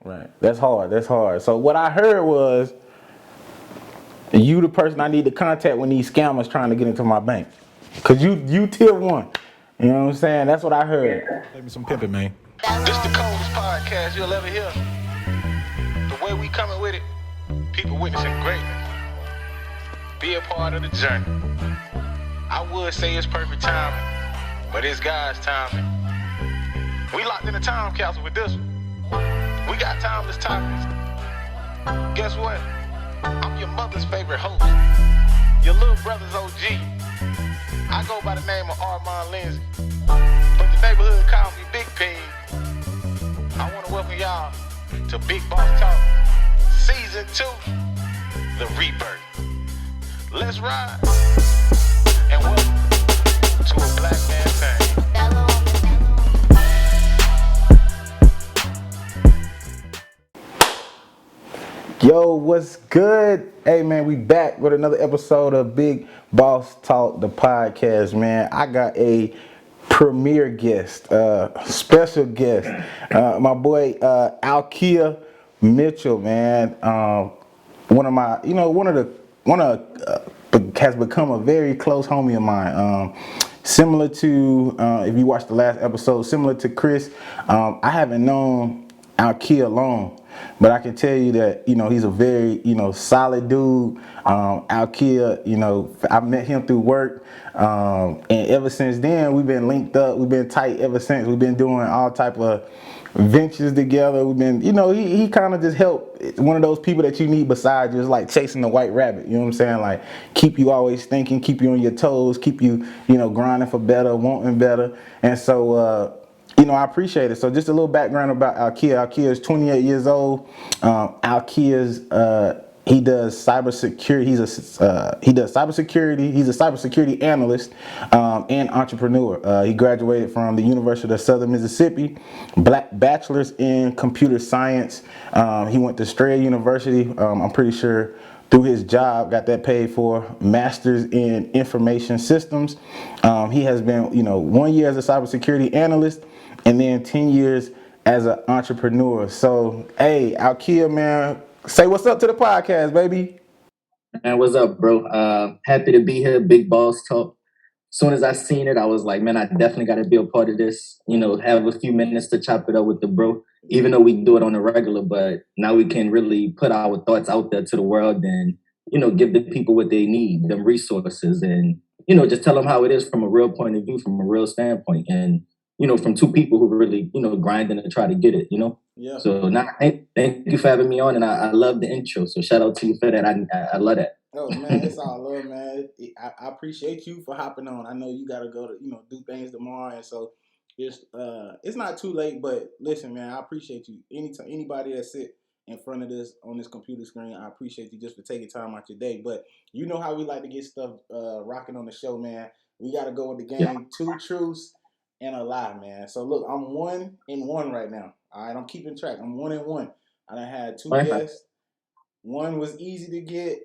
Right. That's hard. That's hard. So what I heard was you the person I need to contact when these scammers trying to get into my bank. Cause you tier one. You know what I'm saying? That's what I heard. Play me some pimping, man. This the coldest podcast you'll ever hear. The way we coming with it, people witnessing greatness. Be a part of the journey. I would say it's perfect timing, but it's God's timing. We locked in a time capsule with this one. We got timeless topics. Guess what? I'm your mother's favorite host. Your little brother's OG. I go by the name of Armand Lindsay, but the neighborhood calls me Big Pig. I want to welcome y'all to Big Boss Talk, Season 2, The Rebirth. Let's ride, and welcome to a Black Man Thing. Yo, what's good? Hey man, we back with another episode of Big Boss Talk, the podcast, man. I got a premier guest, special guest, my boy Alkia Mitchell, man. Has become a very close homie of mine. Similar to, if you watched the last episode, similar to Chris, I haven't known Alkia long, but I can tell you that, he's a very, solid dude. Alkia, I met him through work. And ever since then, we've been linked up. We've been tight ever since. We've been doing all type of ventures together. We've been, he kind of just helped. One of those people that you need beside you is like chasing the white rabbit. You know what I'm saying? Like keep you always thinking, keep you on your toes, keep you, grinding for better, wanting better. And so, I appreciate it. So just a little background about Alkia. Alkia is 28 years old. He does cybersecurity. He does cybersecurity. He's a cybersecurity analyst and entrepreneur. He graduated from the University of Southern Mississippi, bachelor's in computer science. He went to Strayer University. I'm pretty sure through his job, got that paid for, master's in information systems. He has been, 1 year as a cybersecurity analyst and then 10 years as an entrepreneur. So, hey, Alkia, man, say what's up to the podcast, baby. And what's up, bro? Happy to be here, Big Boss Talk. Soon as I seen it, I was like, man, I definitely got to be a part of this. Have a few minutes to chop it up with the bro, even though we do it on a regular, but now we can really put our thoughts out there to the world and, give the people what they need, them resources, and, just tell them how it is from a real point of view, from a real standpoint. And, from two people who really, grinding to try to get it, Yeah. So now, thank you for having me on, and I love the intro. So shout out to you for that. I love that. Oh man, it's all love, man. I appreciate you for hopping on. I know you gotta go to do things tomorrow, and so it's not too late. But listen, man, I appreciate you. Anybody that sit in front of this on this computer screen, I appreciate you just for taking time out your day. But you know how we like to get stuff rocking on the show, man. We gotta go with the game. Yeah. 2 truths and a lie, man. So look, I'm 1-1 right now. All right, I'm keeping track. I'm 1-1. I done had 2 guests. One was easy to get.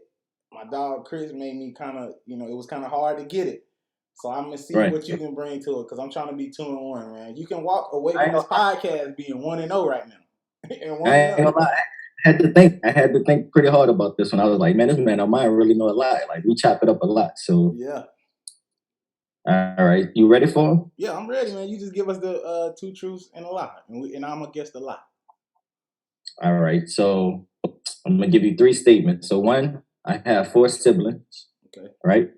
My dog Chris made me kind of, it was kind of hard to get it. So I'm going to see what you can bring to it because I'm trying to be 2-1, man. You can walk away from this podcast being 1-0 right now. And 1-0. I had to think pretty hard about this one. I was like, man, this man of mine really know a lot. Like, we chop it up a lot. So, yeah. All right. You ready for him? Yeah, I'm ready, man. You just give us the 2 truths and a lie. And I'm going to guess the lie. All right. So I'm going to give you 3 statements. So 1, I have 4 siblings. Okay. Right.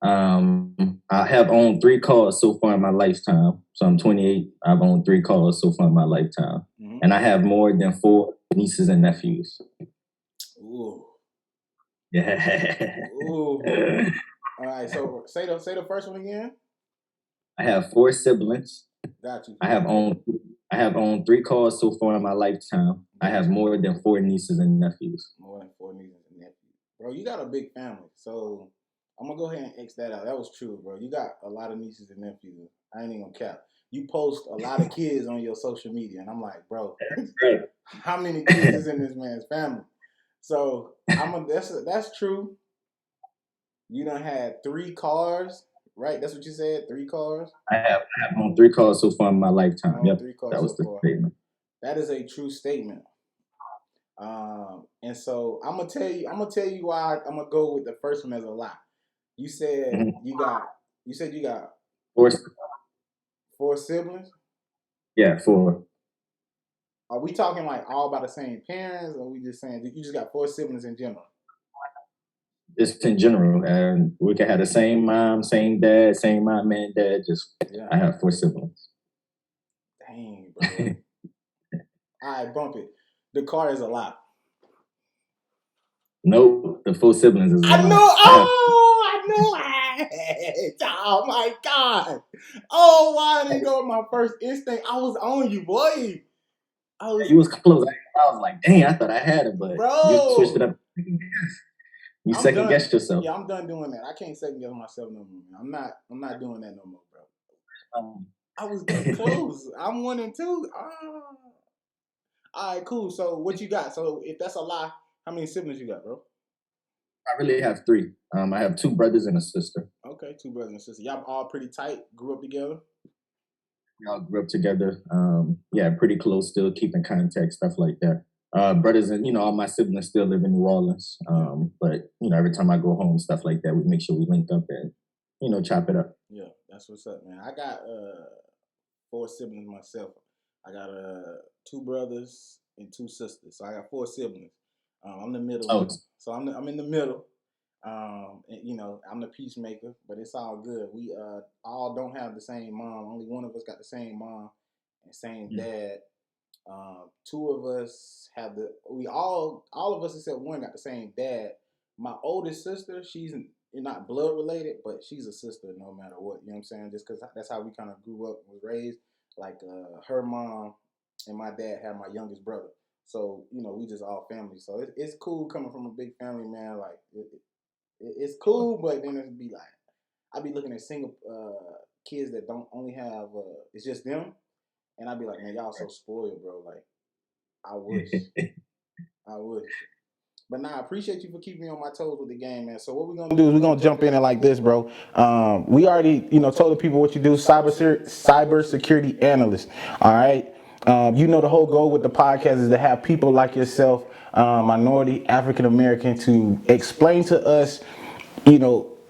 I have owned 3 cars so far in my lifetime. So I'm 28. I've owned 3 cars so far in my lifetime. Mm-hmm. And I have more than 4 nieces and nephews. Ooh. Yeah. Ooh. All right. So say the first one again. I have 4 siblings. Got you. I have owned 3 cars so far in my lifetime. I have more than 4 nieces and nephews. More than 4 nieces and nephews. Bro, you got a big family. So I'm going to go ahead and X that out. That was true, bro. You got a lot of nieces and nephews. I ain't even going to cap. You post a lot of kids on your social media. And I'm like, bro, how many kids is in this man's family? So that's true. You done had 3 cars, right? That's what you said? 3 cars? I have owned 3 cars so far in my lifetime. Yep. 3 cars that was so the far. statement. That is a true statement. And so I'm gonna tell you why I'm gonna go with the first one as a lie. You said you got Four. four siblings. Yeah, four. Are we talking like all by the same parents, or are we just saying you just got four siblings in general? Just in general, and we can have the same mom, same dad, same mom and dad. Just I have four siblings. Dang, bro. All right, bump it. The car is a lie. Nope, the four siblings is a lie. I know. I know. Oh my God. Oh, why didn't go with my first instinct? I was on you, boy. You was close. I was like, dang, I thought I had it, but you switched it up. You second guessed yourself. Yeah, I'm done doing that. I can't second guess myself no more. I'm not doing that no more, bro. I was that close. I'm 1 and 2. All right, cool. So what you got? So if that's a lie, how many siblings you got, bro? I really have 3. I have 2 brothers and a sister. Okay, 2 brothers and sister. Y'all all pretty tight. Grew up together. We all grew up together. Yeah, pretty close. Still keeping contact, stuff like that. Brothers and all my siblings still live in New Orleans. But every time I go home, stuff like that, we make sure we link up and chop it up. Yeah, that's what's up, man. I got 4 siblings myself. I got 2 brothers and 2 sisters. So I got 4 siblings. I'm the middle. Oh. So I'm in the middle. And, I'm the peacemaker, but it's all good. We all don't have the same mom. Only one of us got the same mom and same dad. 2 of us have all of us except one got the same dad. My oldest sister, she's not blood related, but she's a sister no matter what. You know what I'm saying? Just because that's how we kind of grew up and was raised. Like her mom and my dad had my youngest brother. So, we just all family. So it's cool coming from a big family, man. Like, it's cool, but then it'd be like, I'd be looking at single kids that don't only have, it's just them. And I'd be like, man, y'all so spoiled, bro. Like, I wish. I wish. But I appreciate you for keeping me on my toes with the game, man. So what we're going to do is we're going to jump in it like this, bro. We already, told the people what you do, cyber security analyst. All right. The whole goal with the podcast is to have people like yourself, minority, African-American, to explain to us,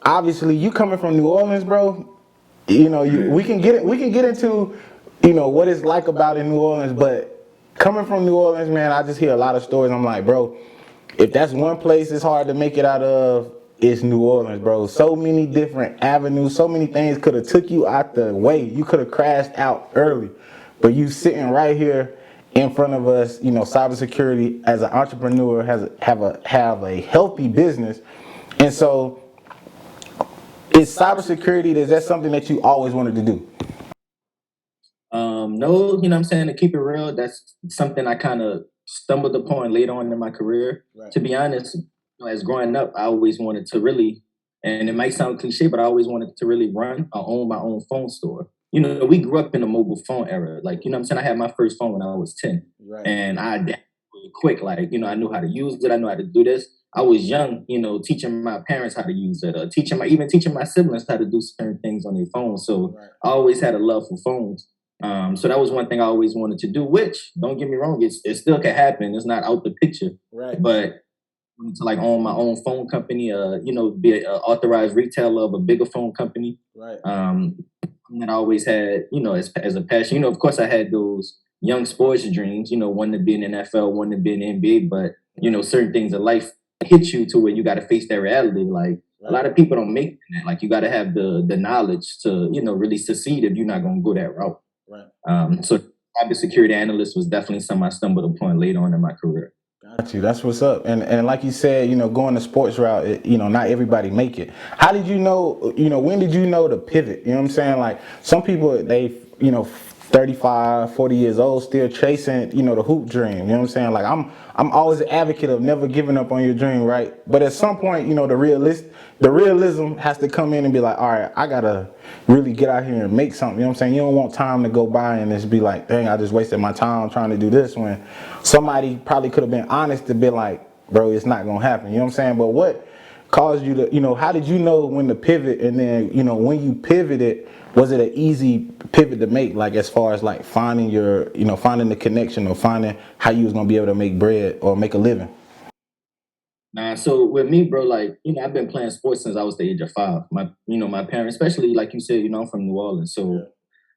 obviously you coming from New Orleans, bro, we can get into, what it's like about in New Orleans, but coming from New Orleans, man, I just hear a lot of stories. I'm like, bro, if that's one place it's hard to make it out of, it's New Orleans, bro. So many different avenues, so many things could have took you out the way. You could have crashed out early, but you sitting right here in front of us, cybersecurity as an entrepreneur have a healthy business. And so is cybersecurity, is that something that you always wanted to do? No, what I'm saying, to keep it real, that's something I kind of stumbled upon later on in my career. Right. To be honest, as growing up, I always wanted to really, and it might sound cliche, but I always wanted to really run or own my own phone store. We grew up in the mobile phone era. Like, I had my first phone when I was 10. Right. And I adapted really quick. Like, I knew how to use it. I knew how to do this. I was young, teaching my parents how to use it, teaching my siblings how to do certain things on their phones. So right. I always had a love for phones. So that was one thing I always wanted to do, which, don't get me wrong, it still can happen. It's not out the picture. Right. But to like own my own phone company, be an authorized retailer of a bigger phone company. Right. And I always had, as a passion, of course I had those young sports dreams, wanting to be in the NFL, wanting to be in the NBA, but, certain things in life hit you to where you got to face that reality. Like, a lot of people don't make that. Like, you got to have the knowledge to, really succeed if you're not going to go that route. Right. So cybersecurity analyst was definitely something I stumbled upon later on in my career. Got you. That's what's up. And like you said, going the sports route, not everybody make it. How did you know, when did you know to pivot? You know what I'm saying? Like, some people, they, 35, 40 years old, still chasing, the hoop dream. You know what I'm saying? Like, I'm always an advocate of never giving up on your dream, right? But at some point, the realism has to come in and be like, all right, I gotta really get out here and make something. You know what I'm saying? You don't want time to go by and just be like, dang, I just wasted my time trying to do this, when somebody probably could have been honest to be like, bro, it's not gonna happen. You know what I'm saying? But caused you to, how did you know when to pivot? And then, when you pivoted, was it an easy pivot to make, like as far as like finding finding the connection or finding how you was gonna be able to make bread or make a living? Nah, so with me, bro, like, I've been playing sports since I was the age of 5. My parents, especially like you said, I'm from New Orleans. So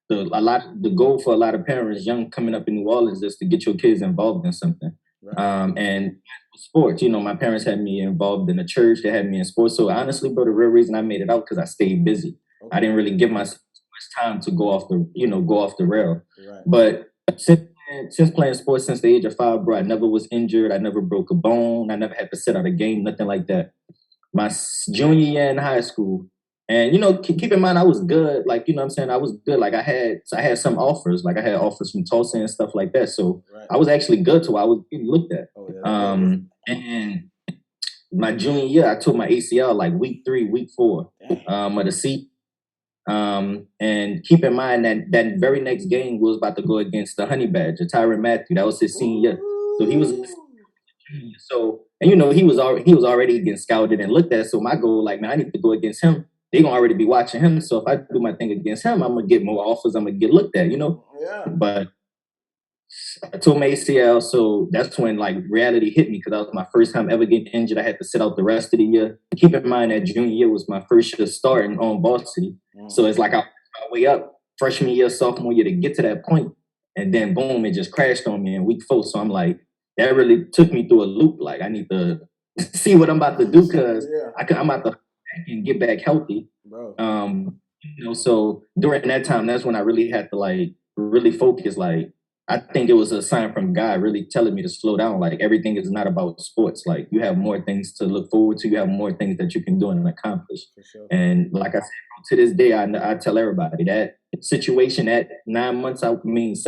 the goal for a lot of parents young coming up in New Orleans is to get your kids involved in something. Right. And sports, my parents had me involved in the church, they had me in sports. So honestly, bro, the real reason I made it out because I stayed busy. Okay. I didn't really give myself much time to go off the rail. Right. But since playing sports since the age of 5, bro, I never was injured. I never broke a bone. I never had to sit out a game, nothing like that. My junior year in high school, and keep in mind I was good. Like what I'm saying, I was good. Like I had some offers. Like I had offers from Tulsa and stuff like that. So I was actually good to. I was getting looked at. And my junior year, I tore my ACL like week 3, week 4 of the season. And keep in mind that very next game was about to go against the Honey Badger, Tyrann Matthew. That was his senior year. So he was and he was already getting scouted and looked at. So my goal, like, man, I need to go against him. They're gonna already be watching him. So if I do my thing against him, I'm gonna get more offers, I'm gonna get looked at, Yeah. But I tore my ACL, so that's when like reality hit me because that was my first time ever getting injured. I had to sit out the rest of the year. Keep in mind that junior year was my first year starting on varsity. So it's like I was my way up freshman year, sophomore year to get to that point, and then boom, it just crashed on me in week 4. So I'm like, that really took me through a loop. Like I need to see what I'm about to do because I'm about to get back healthy. Bro. So during that time, that's when I really had to like really focus. Like I think it was a sign from God really telling me to slow down. Like everything is not about sports. Like you have more things to look forward to. You have more things that you can do and accomplish. Sure. And like I said, to this day, I tell everybody that situation at 9 months, 9 months,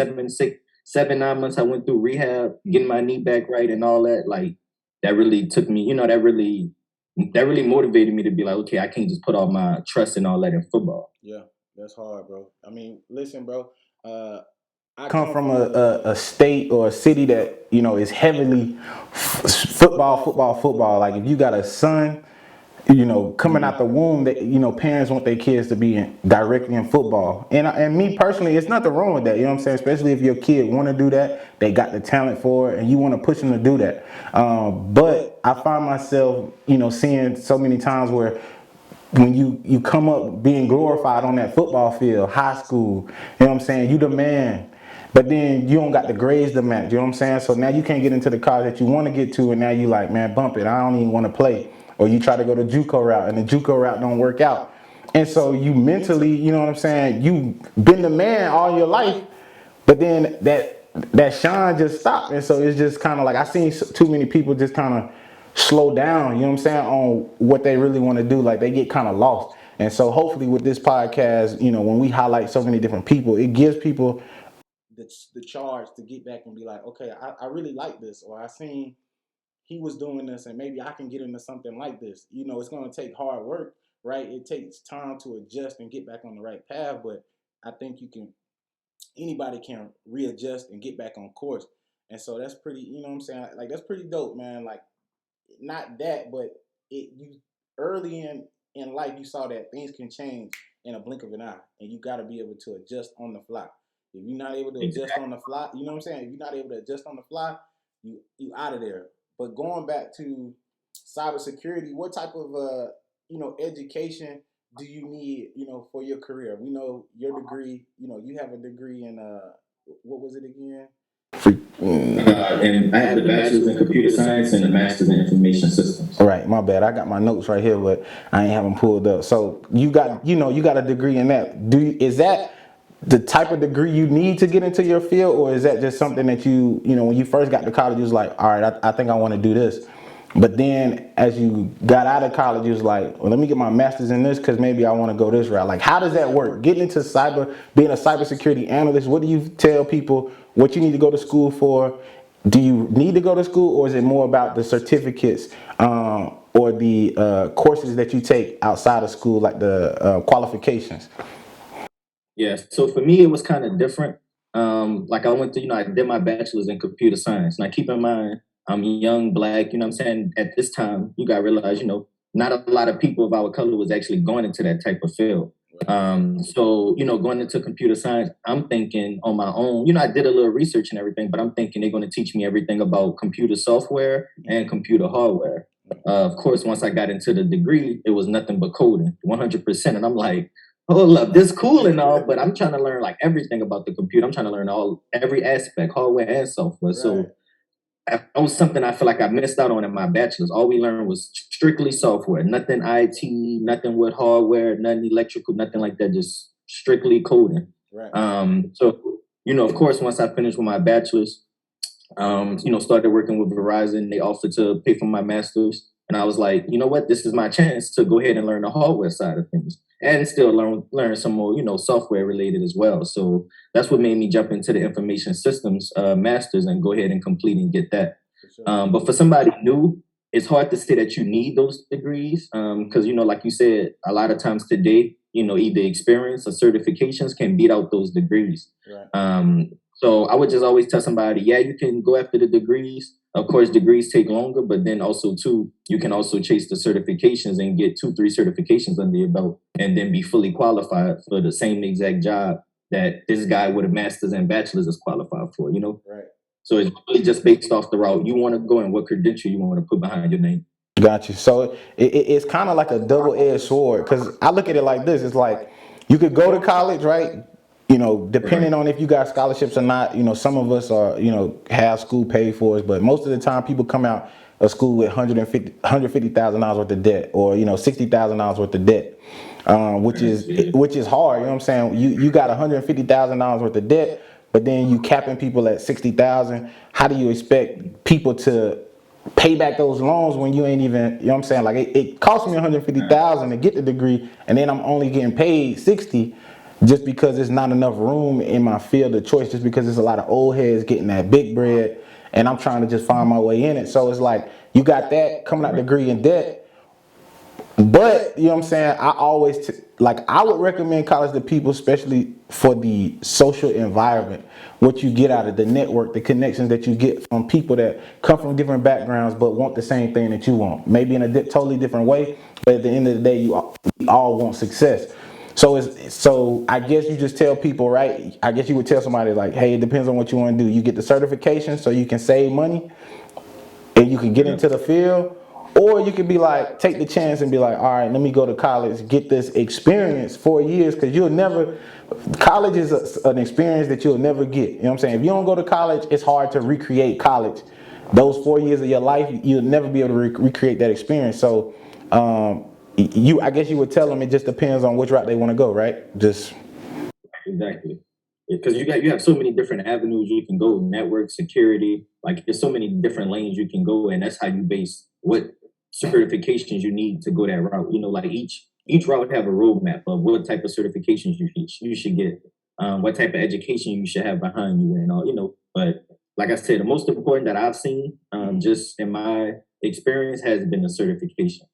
I went through rehab, getting my knee back right and all that. Like that really took me, that really motivated me to be like, okay, I can't just put all my trust and all that in football. Yeah, that's hard, bro. I mean, listen, bro, I come from a state or a city that, is heavily football. Like if you got a son, coming out the womb, that parents want their kids to be directly in football. And me personally, it's nothing wrong with that. You know what I'm saying? Especially if your kid want to do that, they got the talent for it, and you want to push them to do that. But I find myself, seeing so many times where when you come up being glorified on that football field, high school, you know what I'm saying? You the man. But then you don't got the grades to match, you know what I'm saying? So now you can't get into the college that you want to get to, and now you like, man, bump it, I don't even want to play. Or you try to go the JUCO route, and the JUCO route don't work out. And so you mentally, you know what I'm saying, you been the man all your life, but then that shine just stopped. And so it's just kind of like, I seen too many people just kind of slow down, you know what I'm saying, on what they really want to do. Like they get kind of lost. And so hopefully with this podcast, when we highlight so many different people, it gives people the charge to get back and be like, okay, I really like this, or I seen he was doing this and maybe I can get into something like this. It's going to take hard work, right? It takes time to adjust and get back on the right path, but I think anybody can readjust and get back on course. And so that's pretty, you know what I'm saying? Like that's pretty dope, man. Like not that, but you early in life, you saw that things can change in a blink of an eye, and you got to be able to adjust on the fly. If you're not able to adjust on the fly, you know what I'm saying? If you're not able to adjust on the fly, you out of there. But going back to cybersecurity, what type of education do you need, for your career? We know your degree, you have a degree in what was it again? And I had a bachelor's in computer science and a master's in information systems. All right, my bad. I got my notes right here, but I ain't have them pulled up. So you got a degree in that. Is that the type of degree you need to get into your field, or is that just something that when you first got to college, you was like, all right, I think I want to do this. But then as you got out of college, you was like, well, let me get my master's in this because maybe I want to go this route. Like, how does that work? Getting into being a cybersecurity analyst, what do you tell people what you need to go to school for? Do you need to go to school, or is it more about the certificates or the courses that you take outside of school, like the qualifications? Yeah, so for me, it was kind of different. Like I went to, I did my bachelor's in computer science. Now keep in mind, I'm young, black, you know what I'm saying? At this time, you got to realize, not a lot of people of our color was actually going into that type of field. So, going into computer science, I'm thinking on my own, I did a little research and everything, but I'm thinking they're going to teach me everything about computer software and computer hardware. Of course, once I got into the degree, it was nothing but coding, 100%. And I'm like, hold up, this cool and all, but I'm trying to learn like everything about the computer. I'm trying to learn every aspect, hardware and software. Right. So that was something I feel like I missed out on in my bachelor's. All we learned was strictly software, nothing IT, nothing with hardware, nothing electrical, nothing like that, just strictly coding. Right. So, of course, once I finished with my bachelor's, started working with Verizon, they offered to pay for my master's. And I was like, you know what, this is my chance to go ahead and learn the hardware side of things and still learn some more, software related as well. So that's what made me jump into the information systems master's and go ahead and complete and get that. Sure. But for somebody new, it's hard to say that you need those degrees because, like you said, a lot of times today, either experience or certifications can beat out those degrees. Right. So I would just always tell somebody, yeah, you can go after the degrees. Of course, degrees take longer, but then also, too, you can also chase the certifications and get 2-3 certifications under your belt and then be fully qualified for the same exact job that this guy with a master's and bachelor's is qualified for, Right. So it's really just based off the route you want to go and what credential you want to put behind your name. Got you. So it's kind of like a double-edged sword because I look at it like this. It's like you could go to college, right? Depending on if you got scholarships or not, some of us are, have school paid for us, but most of the time people come out of school with $150,000 worth of debt or, $60,000 worth of debt, which is hard. You know what I'm saying? You got $150,000 worth of debt, but then you capping people at $60,000. How do you expect people to pay back those loans when you ain't even, you know what I'm saying? Like it cost me $150,000 to get the degree and then I'm only getting paid $60,000. Just because there's not enough room in my field of choice, just because there's a lot of old heads getting that big bread and I'm trying to just find my way in it. So it's like you got that coming out degree in debt. But, you know what I'm saying, I always, I would recommend college to people, especially for the social environment, what you get out of the network, the connections that you get from people that come from different backgrounds but want the same thing that you want. Maybe in a totally different way, but at the end of the day, we all want success. So I guess you just tell people, right? I guess you would tell somebody like, hey, it depends on what you want to do. You get the certification so you can save money and you can get into the field, or you could be like, take the chance and be like, all right, let me go to college, get this experience 4 years, because college is an experience that you'll never get. You know what I'm saying? If you don't go to college, it's hard to recreate college. Those 4 years of your life, you'll never be able to recreate that experience. So, I guess you would tell them it just depends on which route they want to go, right? Just exactly, because you have so many different avenues you can go. Network security, like there's so many different lanes you can go, and that's how you base what certifications you need to go that route. Like each route have a roadmap of what type of certifications you should get, what type of education you should have behind you, and all. But like I said, the most important that I've seen, just in my experience, has been the certification.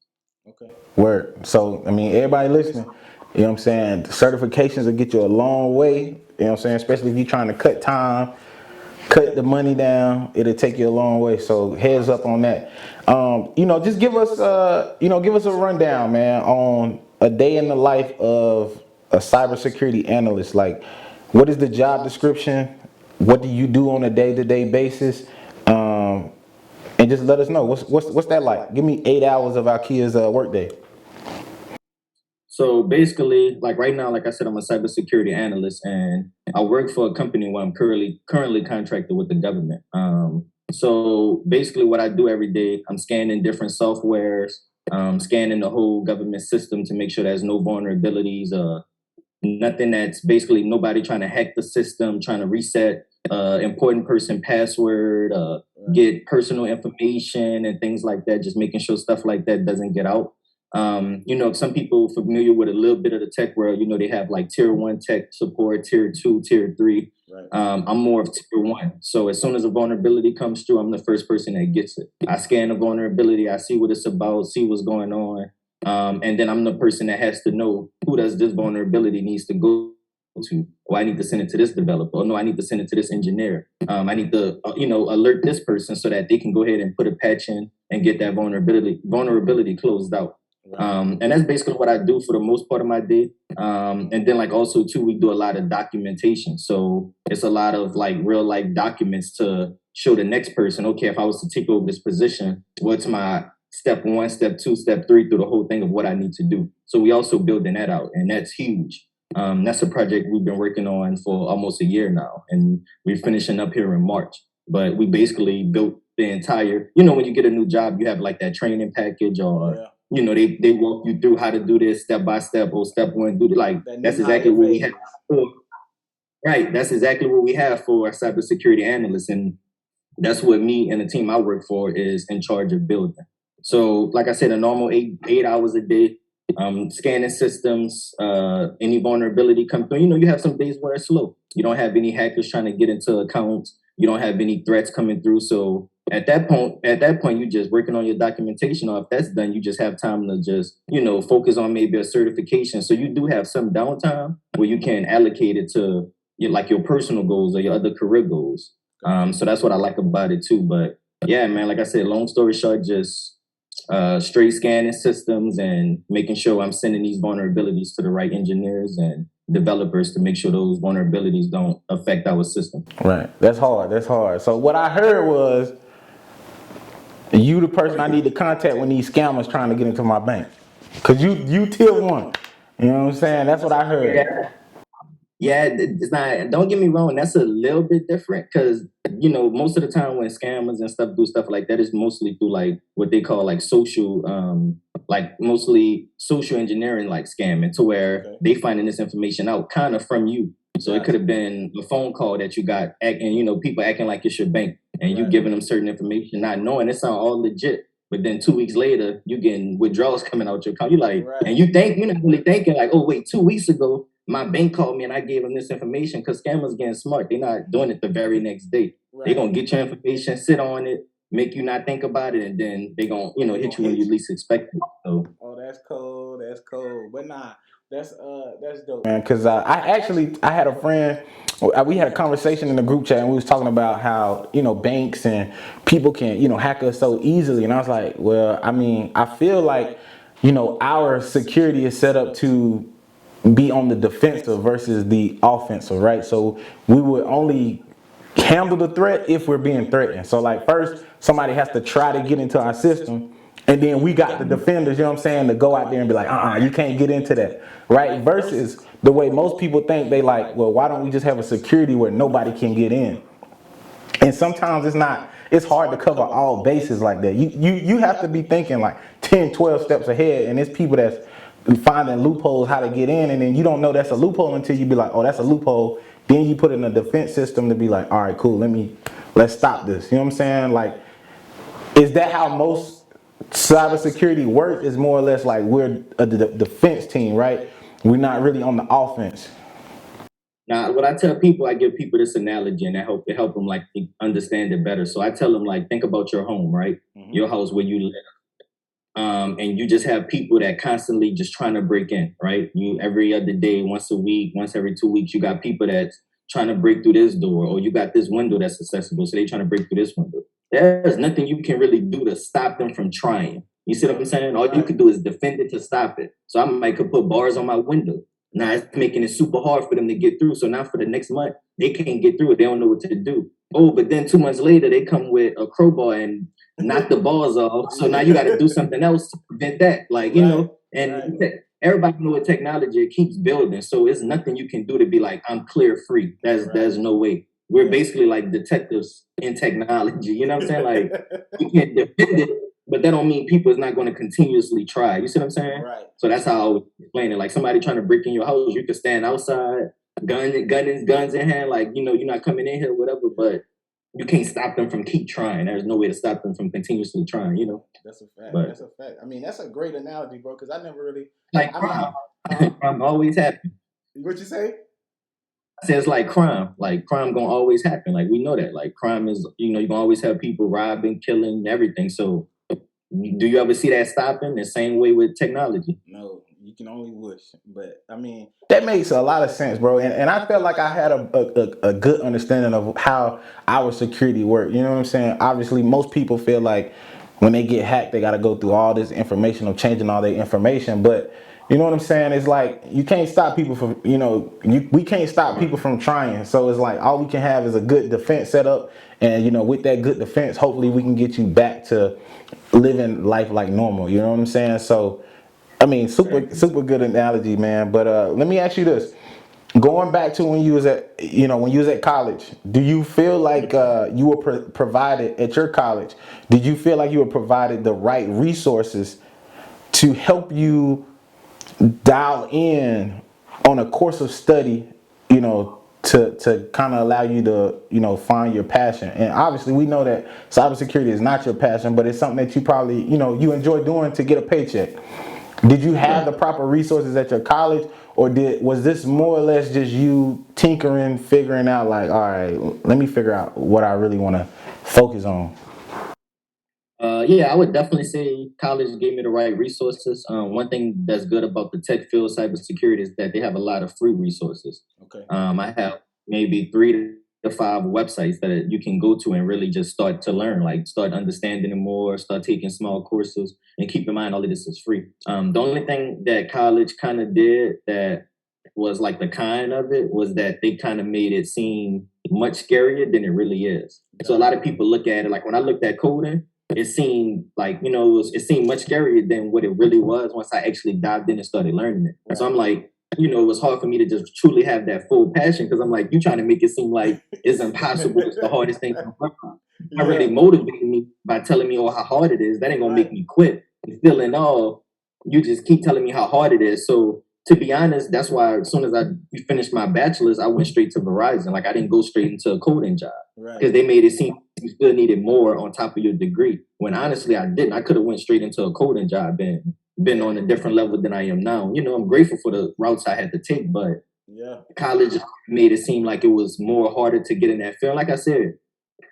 Okay. Word. So, everybody listening, you know what I'm saying? Certifications will get you a long way, you know what I'm saying? Especially if you're trying to cut time, cut the money down, it'll take you a long way. So heads up on that. Just give us a rundown, man, on a day in the life of a cybersecurity analyst. Like, what is the job description? What do you do on a day-to-day basis? And just let us know what's that like. Give me 8 hours of Alkia's workday. So basically, like right now, like I said, I'm a cybersecurity analyst, and I work for a company where I'm currently contracted with the government. So basically, what I do every day, I'm scanning different softwares, scanning the whole government system to make sure there's no vulnerabilities, nothing that's basically nobody trying to hack the system, trying to reset important person password, get personal information and things like that, just making sure stuff like that doesn't get out. Some people familiar with a little bit of the tech world, they have like tier 1 tech support, tier 2, tier 3. Right. I'm more of tier 1. So as soon as a vulnerability comes through, I'm the first person that gets it. I scan the vulnerability, I see what it's about, see what's going on. And then I'm the person that has to know who does this vulnerability needs to go to. Oh, I need to send it to this developer. Oh, no, I need to send it to this engineer. I need to, alert this person so that they can go ahead and put a patch in and get that vulnerability closed out. And that's basically what I do for the most part of my day. And then like also too, we do a lot of documentation. So it's a lot of like real life documents to show the next person, okay, if I was to take over this position, what's my step 1, step 2, step 3 through the whole thing of what I need to do. So we also building that out, and that's huge. That's a project we've been working on for almost a year now, and we're finishing up here in March. But we basically built the entire, when you get a new job, you have like that training package or, they walk you through how to do this step by step or step 1, do it. Like, that's exactly what we have for. Right. That's exactly what we have for our cybersecurity analysts. And that's what me and the team I work for is in charge of building. So, like I said, a normal 8 hours a day, scanning systems, any vulnerability come through. You have some days where it's slow. You don't have any hackers trying to get into accounts. You don't have any threats coming through. So at that point, you're just working on your documentation. Or if that's done, you just have time to just, focus on maybe a certification. So you do have some downtime where you can allocate it to your personal goals or your other career goals. So that's what I like about it too. But yeah, man, like I said, long story short, just straight scanning systems and making sure I'm sending these vulnerabilities to the right engineers and developers to make sure those vulnerabilities don't affect our system. Right. That's hard. So what I heard was you the person I need to contact when these scammers trying to get into my bank. Cause you tier 1. You know what I'm saying? That's what I heard. Yeah, it's not. Don't get me wrong. That's a little bit different because most of the time when scammers and stuff do stuff like that, is mostly through like what they call like social, mostly social engineering, like scamming, to where they finding this information out kind of from you. So it could have been a phone call that you got, and people acting like it's your bank, and you giving them certain information, not knowing it sound all legit. But then 2 weeks later, you getting withdrawals coming out your account. You like, and you're not really thinking like, oh wait, 2 weeks ago, my bank called me and I gave them this information, because scammers getting smart. They're not doing it the very next day. They're going to get your information, sit on it, make you not think about it, and then they're going to, hit you when you least expect it. So. Oh, that's cool. But nah, that's dope, man. Because I had a friend, we had a conversation in the group chat, and we was talking about how, banks and people can, hack us so easily. And I was like, well, I mean, I feel like, our security is set up to be on the defensive versus the offensive, right? So we would only handle the threat if we're being threatened. So like first, somebody has to try to get into our system, and then we got the defenders, to go out there and be like, you can't get into that, right? Versus the way most people think, they like, well, why don't we just have a security where nobody can get in? And sometimes it's hard to cover all bases like that. You have to be thinking like 10, 12 steps ahead, and it's people that's finding loopholes how to get in, and then you don't know that's a loophole until you be like, oh, that's a loophole. Then you put in a defense system to be like, all right, cool, let's stop this. You know what I'm saying? Like, is that how most cybersecurity works? Is more or less like we're a defense team, right? We're not really on the offense. Now, what I tell people, I give people this analogy, and I help them like understand it better. So I tell them like, think about your home, right? Mm-hmm. Your house where you live. And you just have people that constantly just trying to break in, right? You every other day, once a week, once every 2 weeks, you got people that's trying to break through this door, or you got this window that's accessible, so they're trying to break through this window. There's nothing you can really do to stop them from trying. You see what I'm saying? All you could do is defend it to stop it. So I might could put bars on my window. Now it's making it super hard for them to get through. So now for the next month, they can't get through it. They don't know what to do. Oh, but then 2 months later, they come with a crowbar and knock the bars off. So now you got to do something else to prevent that. Like, everybody know with technology, it keeps building. So it's nothing you can do to be like, I'm clear free. There's no way. We're basically like detectives in technology. You know what I'm saying? Like, you can't defend it, but that don't mean people is not going to continuously try. You see what I'm saying? Right. So that's how I always explain it. Like somebody trying to break in your house, you can stand outside, guns in hand, like, you're not coming in here, whatever, but you can't stop them from keep trying. There's no way to stop them from continuously trying, That's a fact. That's a fact. I mean, that's a great analogy, bro, because I never really... Like crime. Crime always happen. What you say? I say it's like crime. Like crime gonna always happen. Like we know that. Like crime is, you're gonna always have people robbing, killing, everything. So do you ever see that stopping? The same way with technology? No, you can only wish. But I mean, that makes a lot of sense, bro. And I felt like I had a good understanding of how our security worked. You know what I'm saying? Obviously, most people feel like when they get hacked, they got to go through all this information of changing all their information. But you know what I'm saying? It's like you can't stop people from, we can't stop people from trying. So it's like all we can have is a good defense set up. And, with that good defense, hopefully we can get you back to living life like normal. You know what I'm saying? So, I mean, super good analogy, man. But let me ask you this. Going back to when you was at college, do you feel like you were provided at your college? Did you feel like you were provided the right resources to help you dial in on a course of study, to kind of allow you to, find your passion? And obviously we know that cybersecurity is not your passion, but it's something that you probably, you enjoy doing to get a paycheck. Did you have the proper resources at your college, or was this more or less just you tinkering, figuring out like, all right, let me figure out what I really want to focus on? Yeah, I would definitely say college gave me the right resources. One thing that's good about the tech field, cybersecurity, is that they have a lot of free resources. Okay. I have maybe 3 to 5 websites that you can go to and really just start to learn, like start understanding it more, start taking small courses, and keep in mind all of this is free. The only thing that college kind of did that was like the kind of it was that they kind of made it seem much scarier than it really is. So a lot of people look at it like when I looked at coding, it seemed like, it seemed much scarier than what it really was once I actually dived in and started learning it. And so I'm like, it was hard for me to just truly have that full passion because I'm like, you trying to make it seem like it's impossible. It's the hardest thing to work on. Not really motivating me by telling me how hard it is. That ain't gonna make me quit. And still in all, you just keep telling me how hard it is. So to be honest, that's why as soon as I finished my bachelor's, I went straight to Verizon. Like I didn't go straight into a coding job because they made it seem you still needed more on top of your degree. When honestly, I didn't. I could have went straight into a coding job and been on a different level than I am now. I'm grateful for the routes I had to take, but college made it seem like it was more harder to get in that field. Like I said,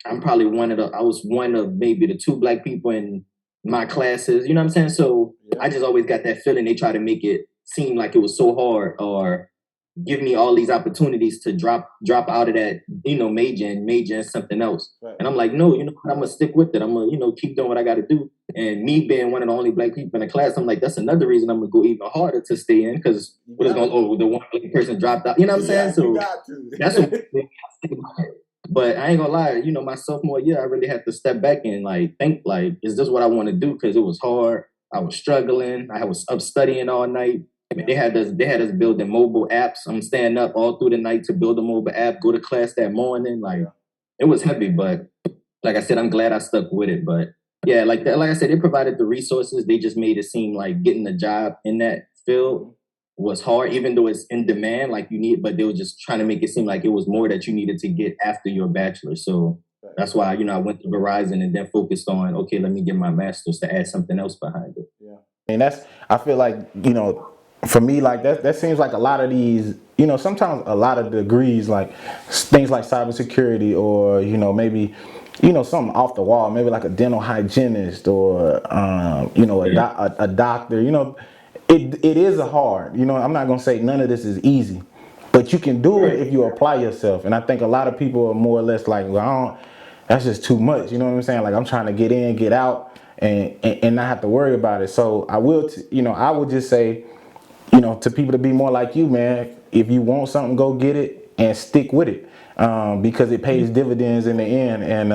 I'm probably I was one of maybe the 2 Black people in my classes. You know what I'm saying? So I just always got that feeling they try to make it seem like it was so hard or give me all these opportunities to drop out of that, major in something else. Right. And I'm like, no, I'm gonna stick with it. I'm gonna, keep doing what I gotta do. And me being one of the only Black people in the class, I'm like, that's another reason I'm gonna go even harder to stay in because the one Black person dropped out. You know what I'm saying? So that's what but I ain't gonna lie, my sophomore year, I really had to step back and think is this what I want to do? Because it was hard. I was struggling. I was up studying all night. They had us building mobile apps. I'm staying up all through the night to build a mobile app, go to class that morning. It was heavy, but like I said, I'm glad I stuck with it. But yeah, like I said, they provided the resources. They just made it seem like getting a job in that field was hard, even though it's in demand, but they were just trying to make it seem like it was more that you needed to get after your bachelor. So that's why, I went to Verizon and then focused on, okay, let me get my master's to add something else behind it. Yeah. And I feel like, for me, that seems like a lot of these, sometimes a lot of degrees, like things like cybersecurity or, maybe, something off the wall, maybe like a dental hygienist or, a doctor, it is a hard, I'm not going to say none of this is easy, but you can do it if you apply yourself. And I think a lot of people are more or less like, well, that's just too much. You know what I'm saying? Like I'm trying to get in, get out and not have to worry about it. So I will, I would just say, to people to be more like you, man. If you want something, go get it and stick with it, because it pays dividends in the end. And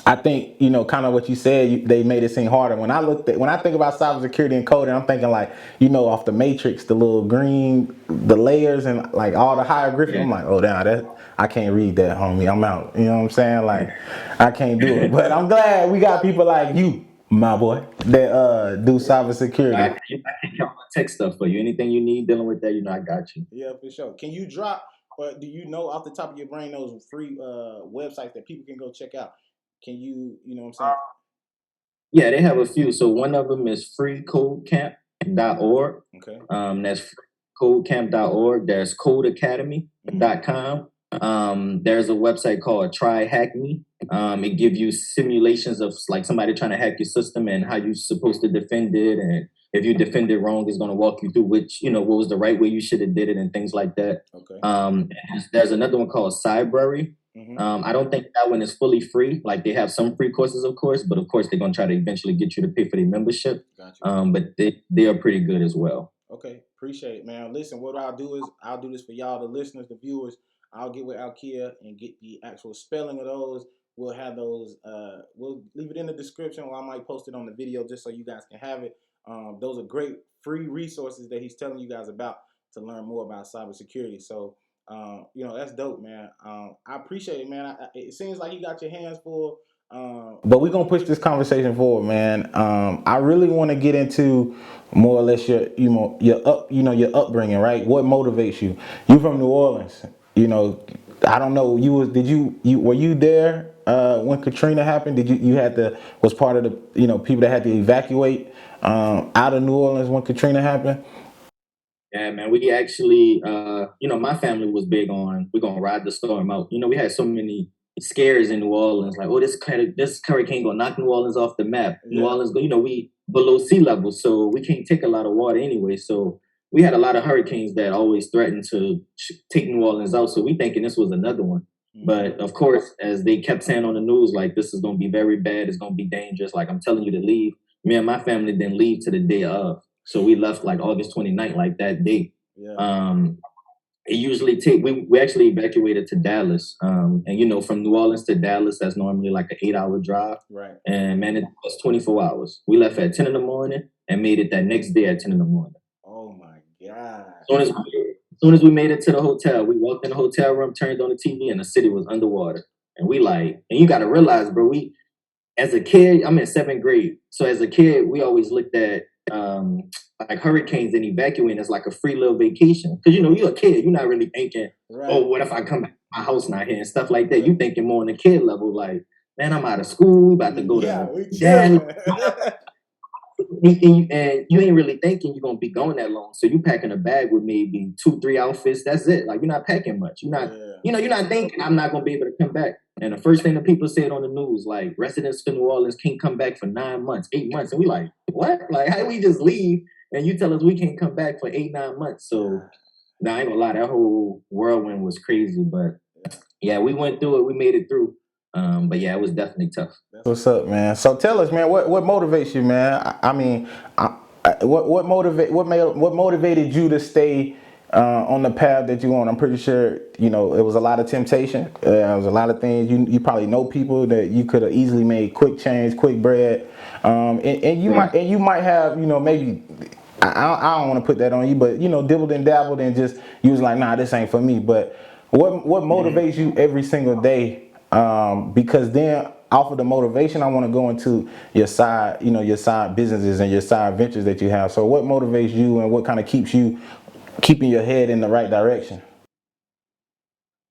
I think, kind of what you said, they made it seem harder. When I think about cybersecurity and coding, I'm thinking like, off the Matrix, the little green, the layers and like all the hieroglyphics. I'm like, oh, damn, I can't read that, homie. I'm out. You know what I'm saying? Like, I can't do it. But I'm glad we got people like you, my boy, that do cybersecurity. I can count on tech stuff for you. Anything you need dealing with that, I got you. Yeah, for sure. Can you drop, or do you know off the top of your brain those free websites that people can go check out? Can you, know what I'm saying? Yeah, they have a few. So one of them is FreeCodeCamp.org. Okay. That's FreeCodeCamp.org. There's Codeacademy.com. There's a website called TryHackMe. It gives you simulations of like somebody trying to hack your system and how you're supposed to defend it. And if you defend it wrong, it's going to walk you through what was the right way you should have did it and things like that. Okay. There's another one called Cybrary. I don't think that one is fully free. Like they have some free courses, of course, but of course they're gonna try to eventually get you to pay for their membership. Gotcha. But they are pretty good as well. Okay, appreciate it, man. Listen, what I'll do is I'll do this for y'all, the listeners, the viewers. I'll get with Alkia and get the actual spelling of those. We'll have those. We'll leave it in the description, or I might post it on the video just so you guys can have it. Those are great free resources that he's telling you guys about to learn more about cybersecurity. So, that's dope, man. I appreciate it, man. It seems like you got your hands full. But we're gonna push this conversation forward, man. I really want to get into more or less your upbringing, right? What motivates you? You from New Orleans, I don't know. Were you there when Katrina happened? Was part of the people that had to evacuate out of New Orleans when Katrina happened? Yeah, man. We actually, my family was big on we're gonna ride the storm out. We had so many scares in New Orleans, like, oh, this hurricane gonna knock New Orleans off the map. Yeah. New Orleans, we below sea level, so we can't take a lot of water anyway. So we had a lot of hurricanes that always threatened to take New Orleans out. So we thinking this was another one. Mm-hmm. But of course, as they kept saying on the news, like, this is gonna be very bad, it's gonna be dangerous. Like, I'm telling you to leave. Me and my family didn't leave to the day of. So we left like August 29th, like that day. Yeah. It usually we actually evacuated to Dallas. And from New Orleans to Dallas, that's normally like an 8-hour drive. Right. And man, it was 24 hours. We left at 10 in the morning and made it that next day at 10 in the morning. Oh my God. As soon as we made it to the hotel, we walked in the hotel room, turned on the TV, and the city was underwater. And and you gotta realize, bro, as a kid, I'm in 7th grade. So as a kid, we always looked at like hurricanes and evacuating as like a free little vacation. Because you're a kid, you're not really thinking, right, oh, what if I come back, my house not here and stuff like that. You thinking more on the kid level, like, man, I'm out of school, about to go to and you ain't really thinking you're gonna be going that long. So you packing a bag with maybe 2-3 outfits. That's it. Like, you're not packing much. You're not, you're not thinking I'm not gonna be able to come back. And the first thing that people said on the news, like, residents of New Orleans can't come back for 9 months, 8 months. And we like, what? Like, how do we just leave and you tell us we can't come back for 8-9 months? So now, I ain't gonna lie, that whole whirlwind was crazy. But yeah, we went through it. We made it through. But yeah, it was definitely tough. What's up, man? So tell us, man, what motivates you, man? What motivated you to stay on the path that you on? I'm pretty sure it was a lot of temptation. It was a lot of things. You probably know people that you could have easily made quick change, quick bread, and you might have maybe. I don't want to put that on you, but dibbled and dabbled and just you was like, nah, this ain't for me. But what motivates you every single day? Because then off of the motivation, I want to go into your side businesses and your side ventures that you have. So what motivates you and what kind of keeps you keeping your head in the right direction?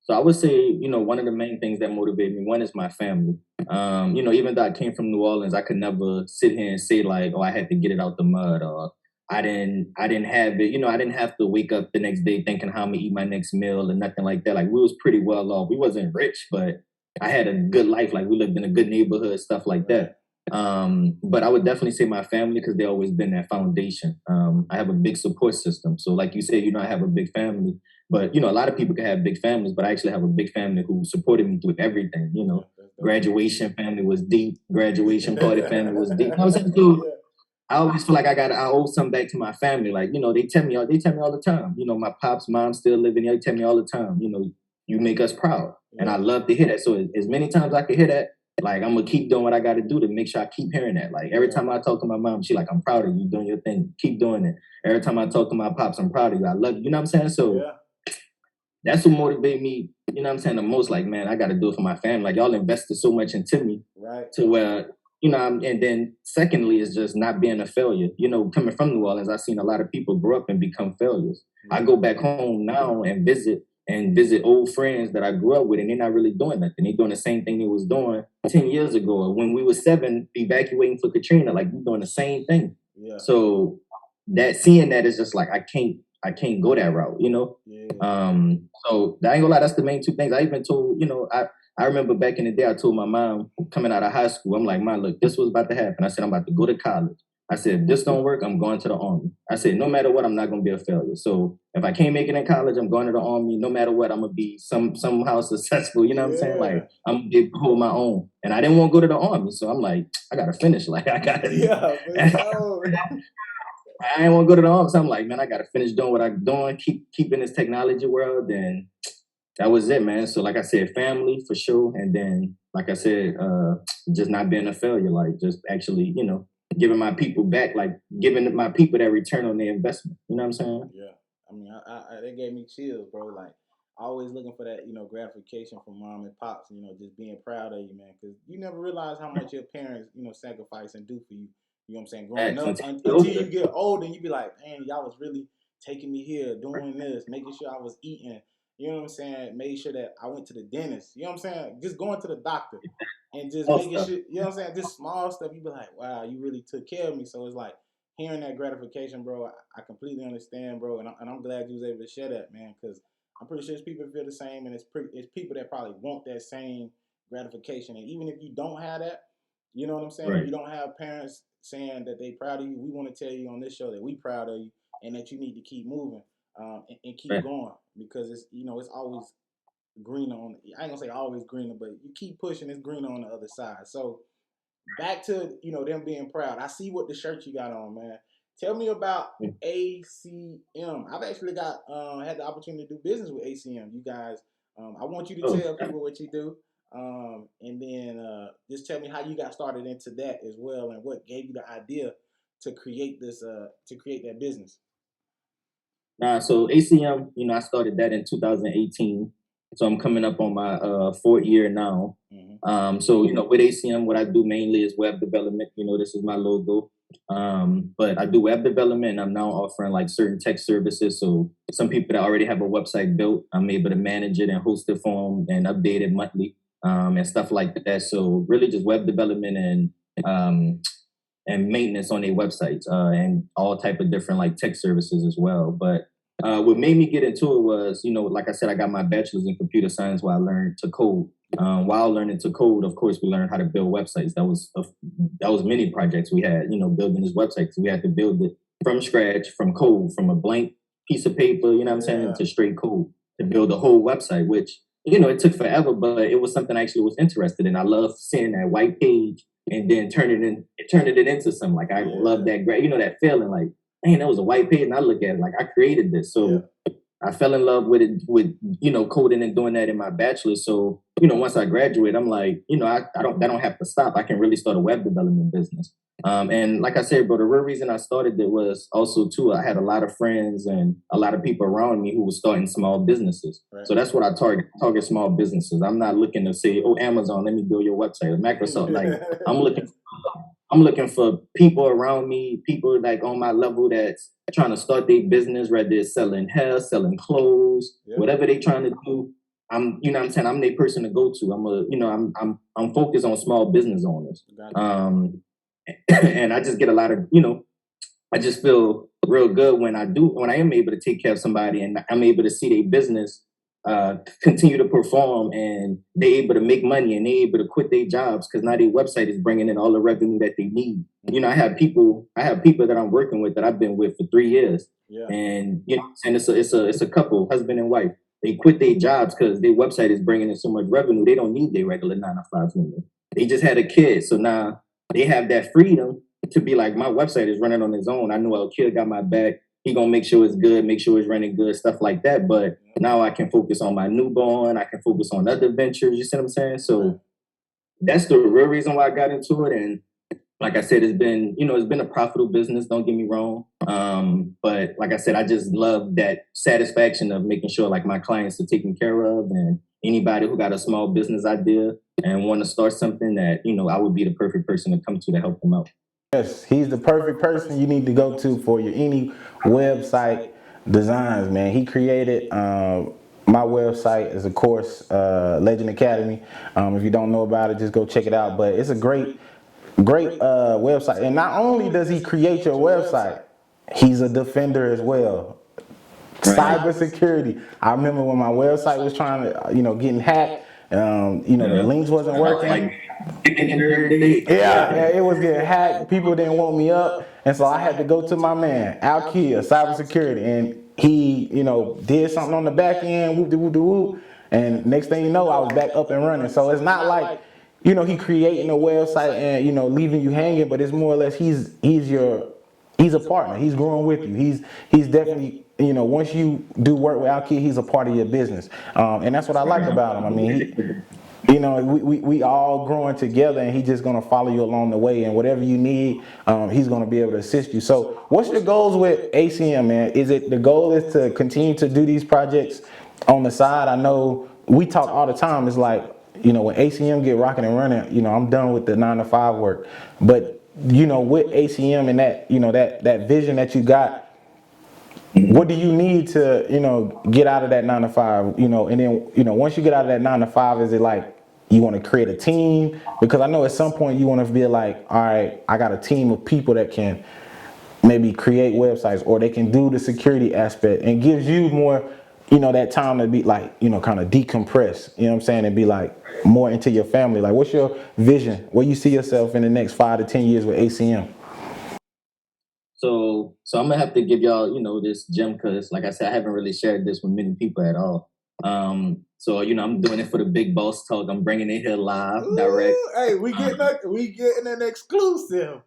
So I would say, one of the main things that motivate me, one is my family. Even though I came from New Orleans, I could never sit here and say like, oh, I had to get it out the mud, or I didn't have it. I didn't have to wake up the next day thinking how I'm gonna eat my next meal or nothing like that. Like, we was pretty well off. We wasn't rich, but I had a good life. Like, we lived in a good neighborhood, stuff like that. But I would definitely say my family, because they always been that foundation. I have a big support system. So like you said, I have a big family, but a lot of people can have big families, but I actually have a big family who supported me through everything. Graduation family was deep. Graduation party family was deep. I always feel like I owe something back to my family. Like, they tell me all the time, my pops, mom still living there. They tell me all the time, you make us proud. And I love to hear that. So as many times I can hear that, like, I'm going to keep doing what I got to do to make sure I keep hearing that. Like, every time I talk to my mom, she like, I'm proud of you doing your thing. Keep doing it. Every time I talk to my pops, I'm proud of you. I love you. You know what I'm saying? So that's what motivates me, the most. Like, man, I got to do it for my family. Like, y'all invested so much into me. Right. To where, and then secondly is just not being a failure. Coming from New Orleans, I've seen a lot of people grow up and become failures. I go back home now and visit old friends that I grew up with, and they're not really doing nothing. They're doing the same thing they was doing 10 years ago. Or when we were 7, evacuating for Katrina, like, we're doing the same thing. Yeah. So seeing that is just like, I can't go that route, Yeah. So I ain't gonna lie, that's the main two things. I even told, I remember back in the day, I told my mom coming out of high school, I'm like, Mom, look, this was about to happen. I said, I'm about to go to college. I said, if this don't work, I'm going to the Army. I said, no matter what, I'm not going to be a failure. So if I can't make it in college, I'm going to the Army. No matter what, I'm going to be somehow successful. You know what I'm saying? Like, I'm going to be able to hold my own. And I didn't want to go to the Army. So I'm like, I got to finish. Like, I got to. Yeah, I didn't want to go to the Army. So I'm like, man, I got to finish doing what I'm doing, keep in this technology world. And that was it, man. So like I said, family for sure. And then, like I said, just not being a failure, like just actually, you know, giving my people back, like giving my people that return on their investment. You know what I'm saying? Yeah. I mean, they gave me chills, bro. Like, always looking for that, you know, gratification from mom and pops, you know, just being proud of you, man. Because you never realize how much your parents, you know, sacrifice and do for you. You know what I'm saying? Growing up until you get old and you be like, man, y'all was really taking me here, doing this, making sure I was eating. You know what I'm saying? Made sure that I went to the dentist. You know what I'm saying? Just going to the doctor and just making sure, you know what I'm saying? Just small stuff. You be like, wow, you really took care of me. So it's like hearing that gratification, bro, I completely understand, bro. And I'm glad you was able to share that, man, because I'm pretty sure it's people feel the same, and it's people that probably want that same gratification. And even if you don't have that, you know what I'm saying? Right. If you don't have parents saying that they proud of you, we want to tell you on this show that we proud of you and that you need to keep moving and keep going, because it's, you know, it's always greener on, I ain't gonna say always greener, but you keep pushing, it's greener on the other side. So back to, you know, them being proud. I see what the shirt you got on, man. Tell me about ACM. I've actually got had the opportunity to do business with ACM. You guys, I want you to tell people what you do, and then just tell me how you got started into that as well, and what gave you the idea to create this, to create that business. So ACM, you know, I started that in 2018. So I'm coming up on my 4th year now. Mm-hmm. So, you know, with ACM, what I do mainly is web development. You know, this is my logo. But I do web development, and I'm now offering like certain tech services. So some people that already have a website built, I'm able to manage it and host it for them and update it monthly, and stuff like that. So really just web development and maintenance on their websites, and all type of different like tech services as well. But what made me get into it was, you know, like I said, I got my bachelor's in computer science while I learned to code. While learning to code, of course, we learned how to build websites. That was many projects we had, you know, building this website. So we had to build it from scratch, from code, from a blank piece of paper, you know what I'm saying, to straight code to build a whole website, which, you know, it took forever, but it was something I actually was interested in. I love seeing that white page and then turning it into something. Like, I love that, you know, that feeling like, man, that was a white page, and I look at it like I created this. So I fell in love with it, with, you know, coding and doing that in my bachelor's. So, you know, once I graduate, I'm like, you know, I don't have to stop. I can really start a web development business. And like I said, bro, the real reason I started it was also too, I had a lot of friends and a lot of people around me who were starting small businesses. Right. So that's what I target small businesses. I'm not looking to say, oh, Amazon, let me build your website, or Microsoft. Like, I'm looking for people around me, people like on my level that's trying to start their business, whether it's selling hair, selling clothes, whatever they trying to do. You know what I'm saying? I'm the person to go to. I'm focused on small business owners. Gotcha. And I just get a lot of, you know, I just feel real good when I am able to take care of somebody and I'm able to see their business continue to perform, and they're able to make money, and they're able to quit their jobs because now their website is bringing in all the revenue that they need. You know, I have people that I'm working with that I've been with for 3 years, and you know, and it's a couple, husband and wife. They quit their jobs because their website is bringing in so much revenue. They don't need their regular 9-to-5 anymore. They just had a kid, so now they have that freedom to be like, my website is running on its own. I know Alkia got my back. He gonna make sure it's good, make sure it's running good, stuff like that. But now I can focus on my newborn. I can focus on other ventures. You see what I'm saying? So that's the real reason why I got into it. And like I said, it's been a profitable business. Don't get me wrong. But like I said, I just love that satisfaction of making sure like my clients are taken care of, and anybody who got a small business idea and want to start something, that, you know, I would be the perfect person to come to help them out. Yes, he's the perfect person you need to go to for your any website designs, man. He created my website is, of course, Legend Academy. If you don't know about it, just go check it out. But it's a great website. And not only does he create your website, he's a defender as well. Cybersecurity. I remember when my website was trying to, getting hacked. The links wasn't working. Yeah, it was getting hacked. People didn't want me up, and so I had to go to my man, Alkia, cybersecurity, and he, did something on the back end, whoop de whoop de whoop, and next thing you know, I was back up and running. So it's not like, he creating a website and leaving you hanging, but it's more or less he's a partner. He's growing with you. He's definitely, once you do work with Alkia, he's a part of your business, and that's what I like about him. I mean, we all growing together, and he's just gonna follow you along the way, and whatever you need, he's gonna be able to assist you. So, what's your goals with ACM, man? Is it the goal is to continue to do these projects on the side? I know we talk all the time. It's like, when ACM get rocking and running, I'm done with the 9 to 5 work. But with ACM and that, that vision that you got, what do you need to, get out of that 9 to 5, and then, once you get out of that 9 to 5, is it like you want to create a team? Because I know at some point you want to be like, all right, I got a team of people that can maybe create websites, or they can do the security aspect, and gives you more, that time to be like, kind of decompress, what I'm saying, and be like more into your family. Like, what's your vision? Where you see yourself in the next 5 to 10 years with ACM? So I'm gonna have to give y'all, this gem, because like I said, I haven't really shared this with many people at all. So I'm doing it for the Big Boss Talk. I'm bringing it here live, direct. Hey, we getting an exclusive.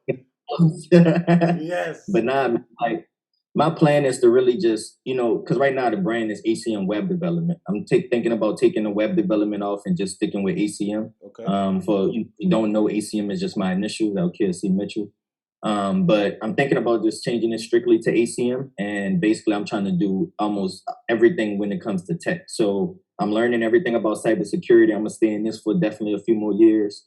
Yes. But nah, like my plan is to really just, because right now the brand is ACM Web Development. I'm thinking about taking the web development off and just sticking with ACM. Okay. For you don't know, ACM is just my initials, Alkia C. Mitchell. But I'm thinking about just changing it strictly to ACM, and basically I'm trying to do almost everything when it comes to tech. So I'm learning everything about cybersecurity. I'm gonna stay in this for definitely a few more years,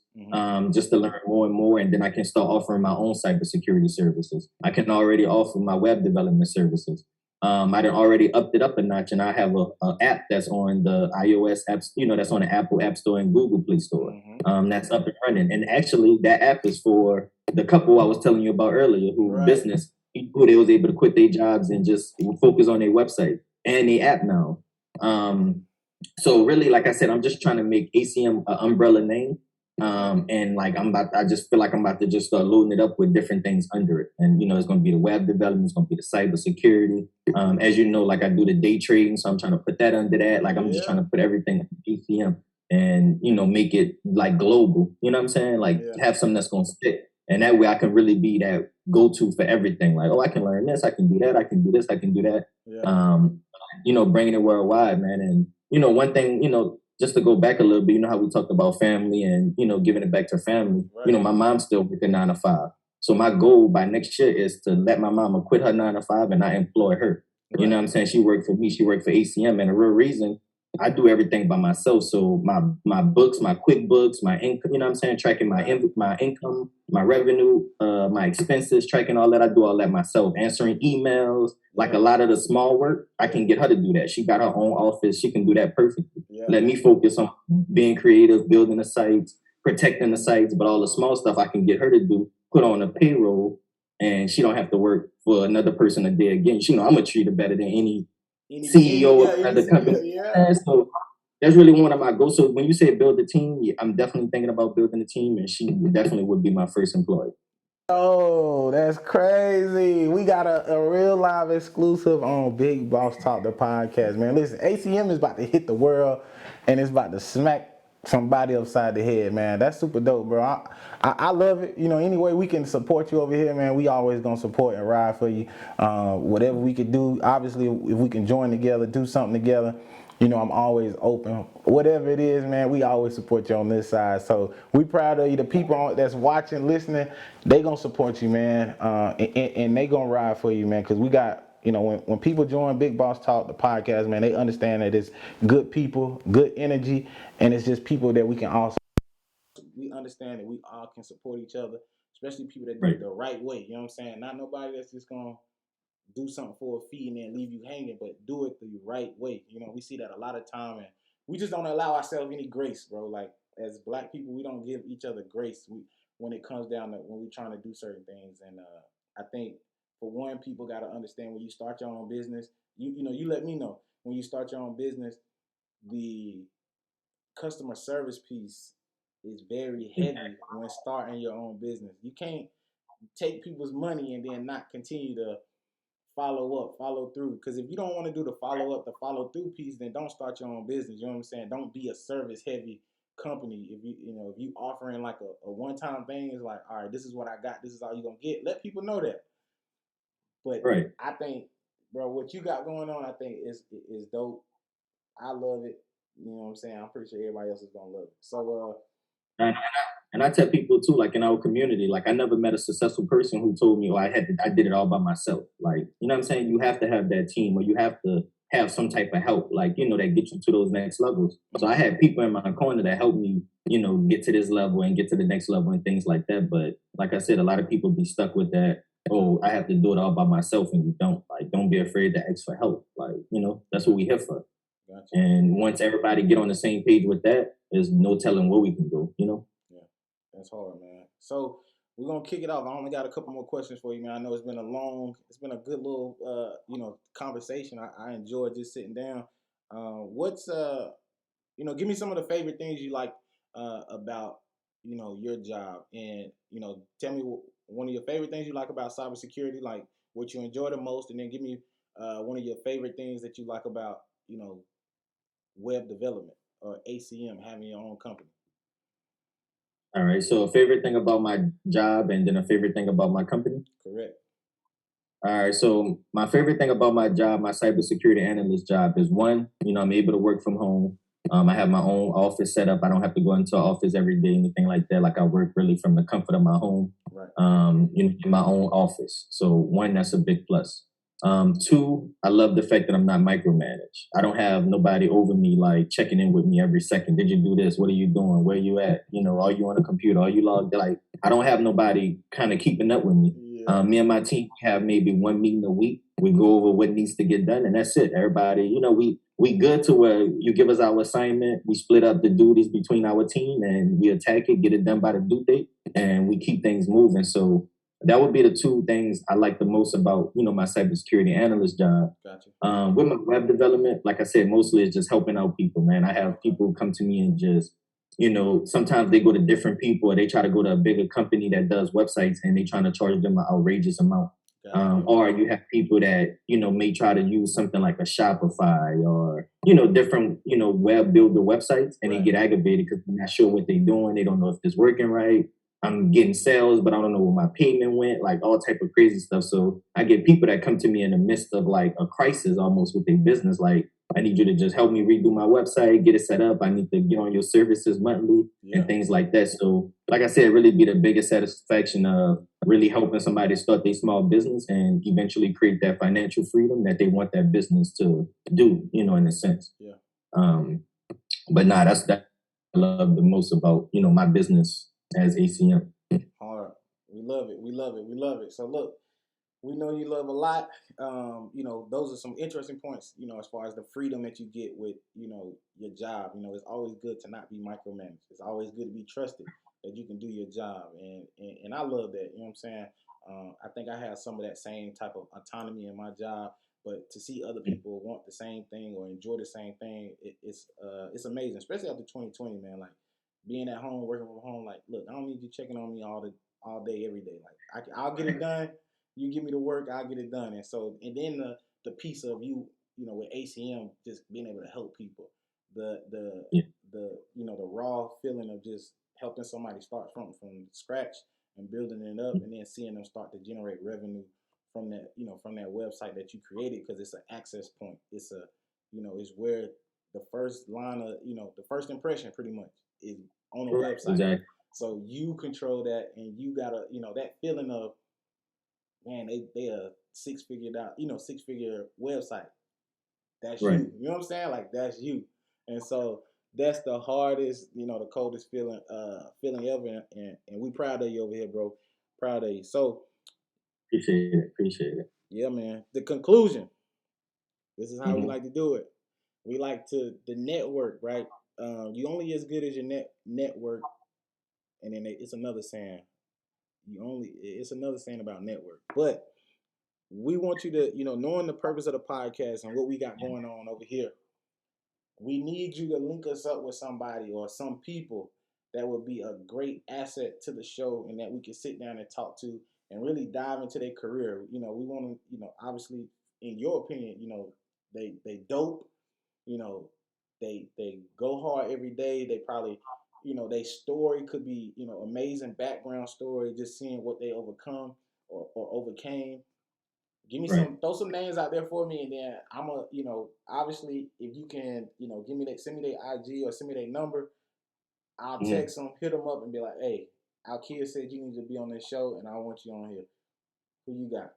just to learn more and more, and then I can start offering my own cybersecurity services. I can already offer my web development services. I done already upped it up a notch, and I have a app that's on the iOS apps, that's on the Apple App Store and Google Play Store. That's up and running. And actually, that app is for the couple I was telling you about earlier, who business, who they was able to quit their jobs and just focus on their website and the app now. So really, like I said, I'm just trying to make ACM an umbrella name. And like I just feel like I'm about to just start loading it up with different things under it. And it's going to be the web development, it's going to be the cybersecurity. As you know, like I do the day trading, so I'm trying to put that under that. Like I'm just trying to put everything under ACM and make it like global. You know what I'm saying? Like have something that's going to stick. And that way I can really be that go-to for everything. Like, oh, I can learn this, I can do that, I can do this, I can do that. Bringing it worldwide, man. And, one thing, just to go back a little bit, how we talked about family and, giving it back to family. My mom's still working 9 to 5. So my goal by next year is to let my mama quit her 9 to 5 and I employ her. You know what I'm saying? She worked for me, she worked for ACM. And the real reason, I do everything by myself. So my books, my QuickBooks, my income, you know what I'm saying? Tracking my income, my revenue, my expenses, tracking all that. I do all that myself. Answering emails, like a lot of the small work, I can get her to do that. She got her own office. She can do that perfectly. Let me focus on being creative, building the sites, protecting the sites, but all the small stuff I can get her to do, put on a payroll, and she don't have to work for another person a day again. I'm gonna treat her better than any CEO of another company. So that's really one of my goals. So when you say build a team, I'm definitely thinking about building a team, and she definitely would be my first employee. Oh, that's crazy. We got a real live exclusive on Big Boss Talk, the podcast, man. Listen, ACM is about to hit the world, and it's about to smack somebody upside the head, man. That's super dope, bro. I love it. Any way we can support you over here, man, we always gonna support and ride for you. Whatever we could do, obviously, if we can join together, do something together, I'm always open. Whatever it is, man, we always support you on this side. So we proud of you. The people that's watching, listening, they gonna support you, man, and they gonna ride for you, man, because we got, when people join Big Boss Talk, the podcast, man, they understand that it's good people, good energy, and it's just people that we can also. We understand that we all can support each other, especially people that do it the right way. You know what I'm saying? Not nobody that's just gonna do something for a fee and then leave you hanging, but do it the right way. We see that a lot of time, and we just don't allow ourselves any grace, bro. Like, as Black people, we don't give each other grace when it comes down to when we're trying to do certain things. And I think, for one, people got to understand, when you start your own business, you let me know, when you start your own business, the customer service piece is very heavy when starting your own business. You can't take people's money and then not continue to follow through. Because if you don't want to do the follow through piece, then don't start your own business. You know what I'm saying? Don't be a service heavy company. If you offering like a one time thing, is like, all right, this is what I got, this is all you're gonna get. Let people know that. But Right. I think, bro, what you got going on, I think is dope. I love it. You know what I'm saying? I'm pretty sure everybody else is gonna love it. So And I tell people too, like in our community, like I never met a successful person who told me, "Oh, I did it all by myself." Like, you know what I'm saying? You have to have that team, or you have to have some type of help, like, that get you to those next levels. So I had people in my corner that helped me, get to this level and get to the next level and things like that. But like I said, a lot of people be stuck with that. Oh, I have to do it all by myself, and you don't. Like, don't be afraid to ask for help. Like, that's what we here for. gotcha. And once everybody get on the same page with that, there's no telling where we can go. Yeah, that's hard, man. So we're gonna kick it off. I only got a couple more questions for you, man. I know it's been a good little conversation. I enjoyed just sitting down. What's give me some of the favorite things you like about your job, and tell me one of your favorite things you like about cybersecurity, like what you enjoy the most, and then give me one of your favorite things that you like about web development or ACM, having your own company. All right. So a favorite thing about my job, and then a favorite thing about my company. Correct. All right. So my favorite thing about my job, my cybersecurity analyst job, is one, I'm able to work from home. I have my own office set up. I don't have to go into an office every day, anything like that. Like, I work really from the comfort of my home, Right. In my own office. So one, that's a big plus. Two, I love the fact that I'm not micromanaged. I don't have nobody over me, like, checking in with me every second. Did you do this? What are you doing? Where you at? Are you on a computer? Are you logged? Like, I don't have nobody kind of keeping up with me. Yeah. Me and my team have maybe one meeting a week. We go over what needs to get done, and that's it. Everybody, we good to where you give us our assignment, we split up the duties between our team, and we attack it, get it done by the due date, and we keep things moving. So that would be the two things I like the most about, my cybersecurity analyst job. Gotcha. With my web development, like I said, mostly it's just helping out people, man. I have people come to me and just, sometimes they go to different people, or they try to go to a bigger company that does websites, and they trying to charge them an outrageous amount. Or you have people that, may try to use something like a Shopify or, different, web builder websites, and Right. they get aggravated because they're not sure what they're doing. They don't know if it's working right. I'm getting sales, but I don't know where my payment went, like all type of crazy stuff. So I get people that come to me in the midst of like a crisis almost with their business. Like, I need you to just help me redo my website, get it set up. I need to get on your services monthly and things like that. So like I said, really be the biggest satisfaction of really helping somebody start their small business and eventually create that financial freedom that they want that business to do, in a sense. Yeah. But that's that I love the most about, my business as ACM. Hard. We love it. We love it. We love it. So look, we know you love a lot. Those are some interesting points, as far as the freedom that you get with, your job. It's always good to not be micromanaged. It's always good to be trusted that you can do your job. And I love that. You know what I'm saying? I think I have some of that same type of autonomy in my job, but to see other people want the same thing or enjoy the same thing, it's amazing, especially after 2020, man. Like, being at home, working from home, like, look, I don't need you checking on me all day, every day. Like, I'll get it done. You give me the work, I'll get it done. And then the piece of you, with ACM, just being able to help people, the raw feeling of just helping somebody start from scratch and building it up, and then seeing them start to generate revenue from that, from that website that you created, because it's an access point. It's it's where the first line of, the first impression pretty much is on a website. Exactly. So you control that, and you gotta, that feeling of, man, they a six-figure website. That's right. You. You know what I'm saying? Like, that's you. And so that's the hardest, the coldest feeling ever. And we proud of you over here, bro. Proud of you. So Appreciate it. Yeah, man. The conclusion. This is how we like to do it. We like the network, right? You only as good as your network. And then it's another saying. It's another saying about network. But we want you to, knowing the purpose of the podcast and what we got going on over here, we need you to link us up with somebody or some people that would be a great asset to the show and that we can sit down and talk to and really dive into their career. We want to, obviously, in your opinion, they dope. They go hard every day. They probably, their story could be, amazing background story, just seeing what they overcome or overcame. Give me throw some names out there for me, and then I'm obviously, if you can, send me their IG or send me their number, I'll text them, hit them up, and be like, hey, Alkia said you need to be on this show, and I want you on here. Who you got?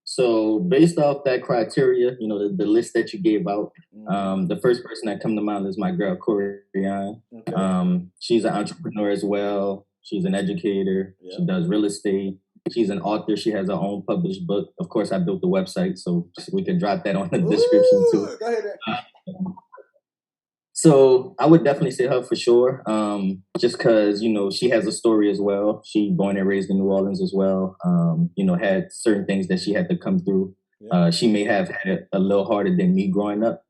So based off that criteria, the list that you gave out, the first person that come to mind is my girl, Codeacademy. Okay. She's an entrepreneur as well. She's an educator. Yep. She does real estate. She's an author. She has her own published book. Of course, I built the website, so we can drop that on the description too. Go ahead. So I would definitely say her for sure, just because, she has a story as well. She born and raised in New Orleans as well, had certain things that she had to come through. Yeah. She may have had it a little harder than me growing up.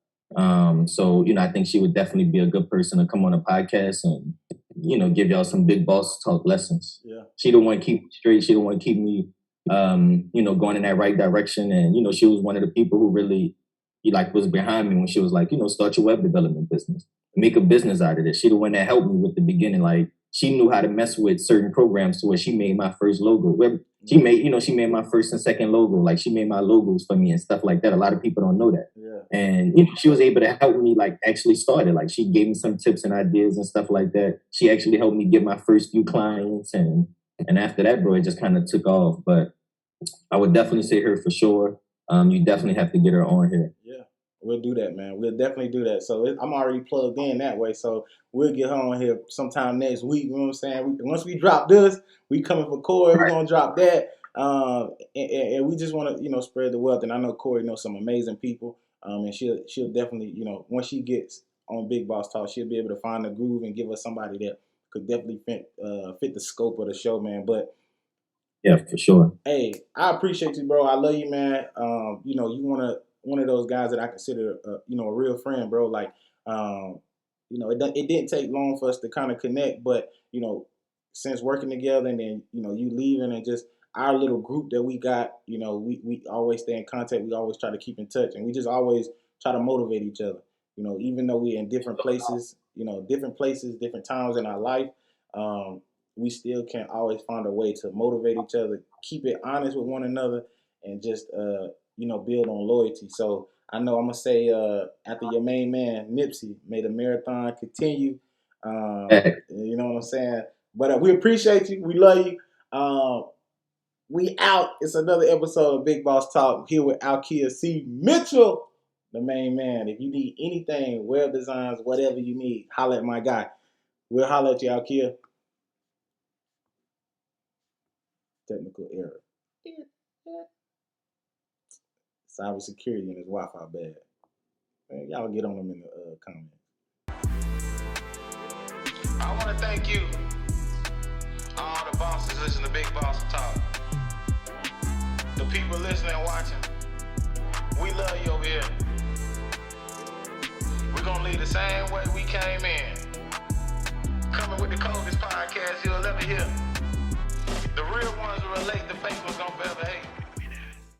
So, I think she would definitely be a good person to come on a podcast and, give y'all some big boss talk lessons. Yeah. She the one keep me straight. She the one keep me, going in that right direction. And, she was one of the people who really, was behind me when she was like, start your web development business, make a business out of it. She the one that helped me with the beginning. Like, she knew how to mess with certain programs to where she made my first logo. She made my first and second logo. Like, she made my logos for me and stuff like that. A lot of people don't know that. Yeah. And, she was able to help me, actually start it. Like, she gave me some tips and ideas and stuff like that. She actually helped me get my first few clients. And after that, bro, it just kind of took off. But I would definitely say her for sure. You definitely have to get her on here. Yeah, we'll do that, man. We'll definitely do that. So I'm already plugged in that way. So we'll get her on here sometime next week. You know what I'm saying? Once we drop this, we coming for Corey. We're going to drop that. And we just want to, spread the wealth. And I know Corey knows some amazing people. And she'll definitely, once she gets on Big Boss Talk, she'll be able to find the groove and give us somebody that could definitely fit the scope of the show, man. But yeah, for sure. Hey, I appreciate you, bro. I love you, man. You one of those guys that I consider, a real friend, bro. Like, it didn't take long for us to kind of connect, but since working together and then you leaving and just our little group that we got, we always stay in contact. We always try to keep in touch, and we just always try to motivate each other. Even though we're in different places, different times in our life. We still can always find a way to motivate each other, keep it honest with one another, and just, build on loyalty. So I know I'm going to say, after your main man, Nipsey, may the marathon continue. You know what I'm saying? But we appreciate you. We love you. We out. It's another episode of Big Boss Talk here with Alkia C. Mitchell, the main man. If you need anything, web designs, whatever you need, holler at my guy. We'll holler at you, Alkia. Technical error. Cybersecurity and his Wi-Fi bad. Man, y'all get on them in the comments. I want to thank you, all the bosses listening to Big Boss Talk. The people listening and watching, we love you over here. We're going to leave the same way we came in. Coming with the coldest podcast you'll ever hear. The real ones will relate, the fake ones gonna forever